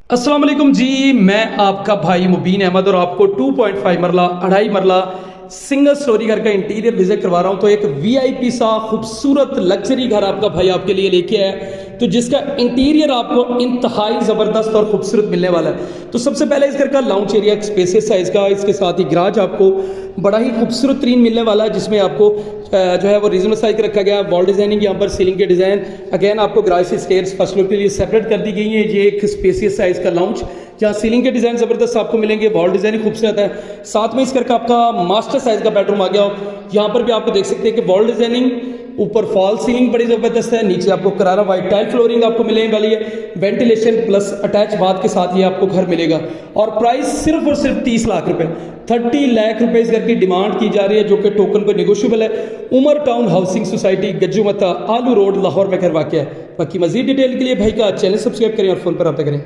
अस्सलाम वालेकुम जी, मैं आपका भाई मुबीन अहमद और आपको 2.5 मरला 2.5 मरला सिंगल स्टोरी घर का इंटीरियर विजिट करवा रहा हूं। तो एक वीआईपी सा खूबसूरत लग्जरी घर आपका भाई आपके लिए लेके आया है, तो जिसका इंटीरियर आपको इंतहाई ज़बरदस्त और खूबसूरत मिलने वाला है। तो सबसे पहले इस घर का लाउंज एरिया एक स्पेसियस साइज़ का, इसके साथ ही गराज आपको बड़ा ही खूबसूरत तरीन मिलने वाला है, जिसमें आपको जो है वो रीजनल साइज का रखा गया है। वॉल डिजाइनिंग यहाँ पर सीलिंग के डिज़ाइन अगेन आपको गराज से स्टेयर्स फर्स्ट फ्लोर के लिए सेपरेट कर दी गई है। ये एक स्पेसियस साइज़ का लाउंज जहाँ सीलिंग के डिज़ाइन ज़बरदस्त आपको मिलेंगे, वॉल डिज़ाइनिंग खूबसूरत है। साथ में इस घर का आपका मास्टर साइज़ का बेडरूम आ गया। यहाँ पर भी आपको देख सकते हैं कि वॉल डिज़ाइनिंग, ऊपर फॉल सीलिंग बड़ी ज़बरदस्त है, नीचे आपको करारा वाइट टाइल फ्लोरिंग आपको मिलने वाली है। वेंटिलेशन प्लस अटैच बाथ के साथ ये आपको घर मिलेगा और प्राइस सिर्फ और सिर्फ 30 लाख रुपए, 30 लाख रुपए इस घर की डिमांड की जा रही है, जो कि टोकन पर नेगोशिएबल है। Umar town housing society, Gajju Matta, आलू रोड, लाहौर में घर वाक़ है। बाकी मजीद डिटेल के लिए भाई का चैनल सब्सक्राइब करें और फ़ोन पर रब्ता करें।